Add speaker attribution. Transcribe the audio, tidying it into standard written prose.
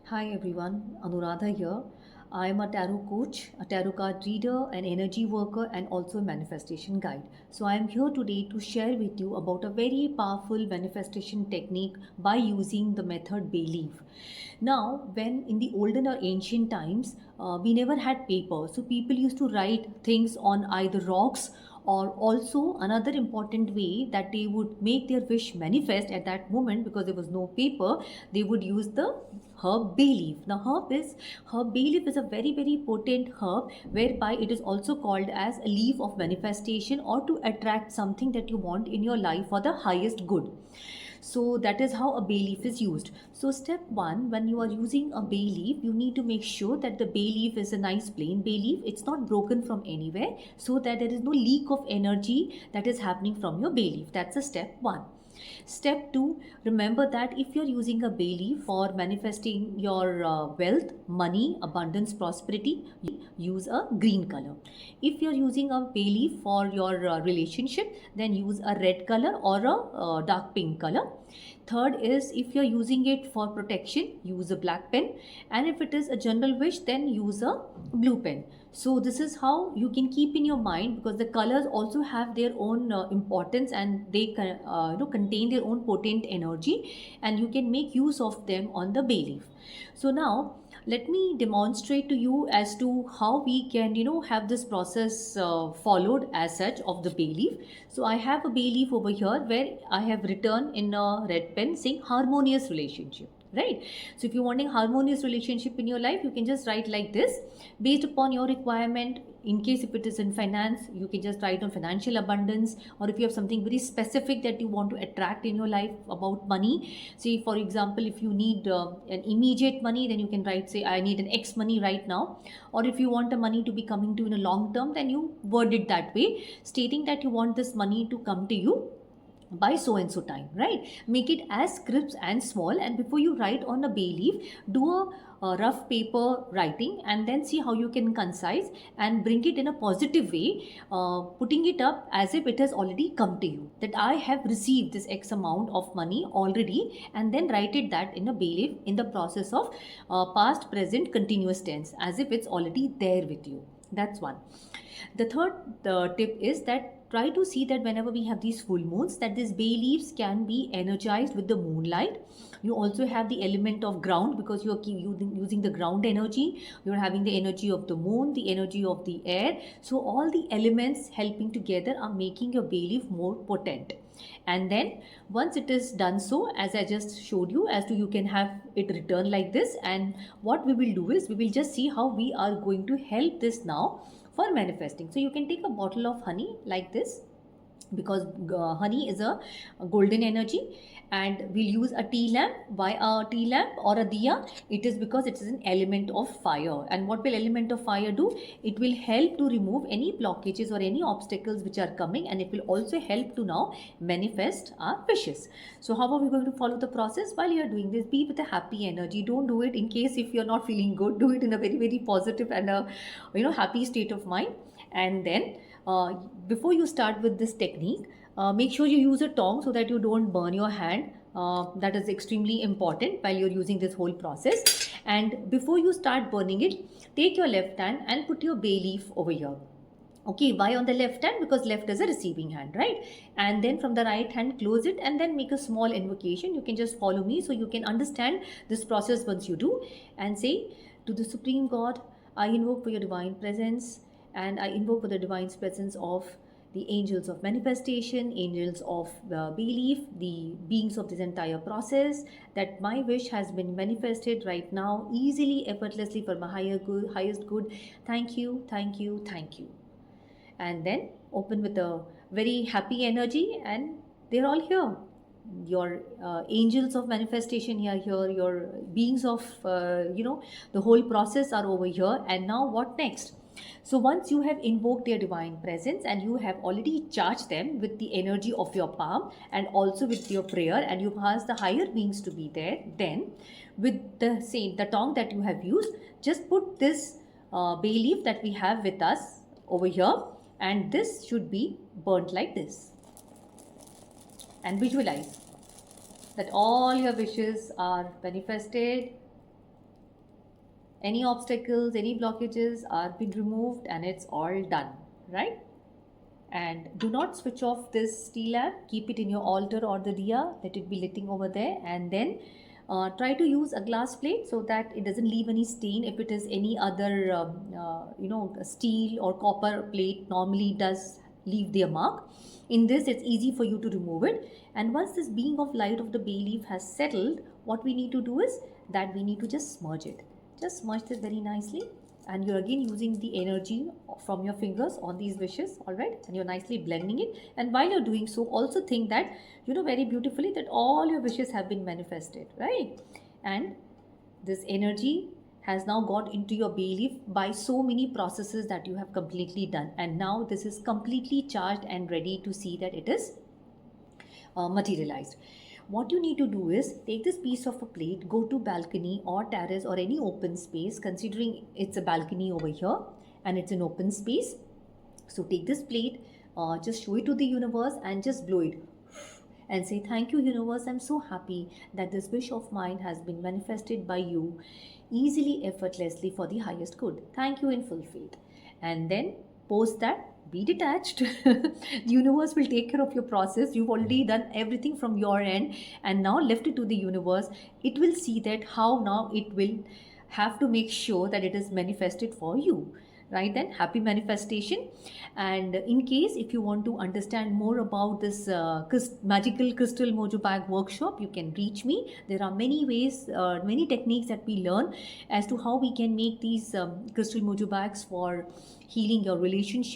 Speaker 1: Hi everyone, Anuradha here. I am a tarot coach, a tarot card reader, an energy worker, and also a manifestation guide. So, I am here today to share with you about a very powerful manifestation technique by using the method Bay. Now, when in the olden or ancient times, we never had paper, so people used to write things on either rocks or also another important way that they would make their wish manifest at that moment because there was no paper. They would use the herb bay leaf. Now herb bay leaf is a very potent herb whereby it is also called as a leaf of manifestation or to attract something that you want in your life for the highest good. So that is how a bay leaf is used. So step one, when you are using a bay leaf, you need to make sure that the bay leaf is a nice plain bay leaf. It's not broken from anywhere, so that there is no leak of energy that is happening from your bay leaf. That's a step one. Step two, remember that if you're using a bay leaf for manifesting your wealth, money, abundance, prosperity, use a green color. If you're using a bay leaf for your relationship, then use a red color or a dark pink color. Third is if you're using it for protection, use a black pen. And if it is a general wish, then use a blue pen. So this is how you can keep in your mind, because the colors also have their own importance, and they contain their own potent energy, and you can make use of them on the bay leaf. So now let me demonstrate to you as to how we can have this process followed as such of the bay leaf. So I have a bay leaf over here where I have written in a red pen saying harmonious relationship, right? So if you're wanting harmonious relationship in your life, you can just write like this based upon your requirement. In case if it is in finance, you can just write on financial abundance, or if you have something very specific that you want to attract in your life about money, say for example if you need an immediate money, then you can write, say I need an X money right now. Or if you want the money to be coming to you in a long term, then you word it that way, stating that you want this money to come to you by so and so time, right? Make it as crisp and small, and before you write on a bay leaf, do a rough paper writing, and then see how you can concise and bring it in a positive way, putting it up as if it has already come to you, that I have received this X amount of money already, and then write it that in a bay leaf in the process of past, present, continuous tense, as if it's already there with you. That's one. The third tip is that try to see that whenever we have these full moons, that these bay leaves can be energized with the moonlight. You also have the element of ground, because you are using the ground energy. You're having the energy of the moon, the energy of the air. So all the elements helping together are making your bay leaf more potent. And then once it is done, so as I just showed you, as to you can have it return like this. And what we will do is we will just see how we are going to help this now for manifesting. So you can take a bottle of honey like this, because honey is a golden energy, and we'll use a tea lamp. Why a tea lamp or a diya? It is because it is an element of fire. And what will element of fire do? It will help to remove any blockages or any obstacles which are coming, and it will also help to now manifest our wishes. So how are we going to follow the process? While you are doing this, be with a happy energy. Don't do it in case if you're not feeling good. Do it in a very positive and a happy state of mind. And then uh, before you start with this technique, make sure you use a tong so that you don't burn your hand. That is extremely important while you're using this whole process. And before you start burning it, take your left hand and put your bay leaf over here. Okay, why on the left hand? Because left is a receiving hand, right? And then from the right hand, close it and then make a small invocation. You can just follow me so you can understand this process once you do. And say, to the Supreme God, I invoke for your divine presence, and I invoke for the divine presence of the angels of manifestation, angels of belief, the beings of this entire process, that my wish has been manifested right now, easily, effortlessly, for my higher good, highest good. Thank you, thank you, thank you. And then open with a very happy energy, and they're all here. Your angels of manifestation here, your beings of the whole process are over here. And now what next? So once you have invoked their divine presence and you have already charged them with the energy of your palm and also with your prayer, and you've asked the higher beings to be there, then with the tongue that you have used, just put this bay leaf that we have with us over here, and this should be burnt like this. And visualize that all your wishes are manifested, any obstacles, any blockages are been removed, and it's all done, right? And do not switch off this steel lamp. Keep it in your altar or the diya. Let it be lighting over there, and then try to use a glass plate so that it doesn't leave any stain. If it is any other steel or copper plate, normally does leave their mark. In this, it's easy for you to remove it. And once this being of light of the bay leaf has settled, what we need to do is that we need to just smudge it. Just smudge this very nicely, and you're again using the energy from your fingers on these wishes, all right, and you're nicely blending it. And while you're doing so, also think that you know very beautifully that all your wishes have been manifested, right? And this energy has now got into your bay leaf by so many processes that you have completely done, and now this is completely charged and ready to see that it is materialized. What you need to do is take this piece of a plate, go to balcony or terrace or any open space, considering it's a balcony over here and it's an open space. So take this plate, just show it to the universe and just blow it and say, thank you universe, I'm so happy that this wish of mine has been manifested by you easily, effortlessly, for the highest good. Thank you in full faith. And then post that, be detached. The universe will take care of your process. You've already done everything from your end, and now left it to the universe. It will see that how now it will have to make sure that it is manifested for you. Right then, happy manifestation. And in case if you want to understand more about this magical crystal mojo bag workshop, you can reach me. There are many ways, many techniques that we learn as to how we can make these crystal mojo bags for healing your relationship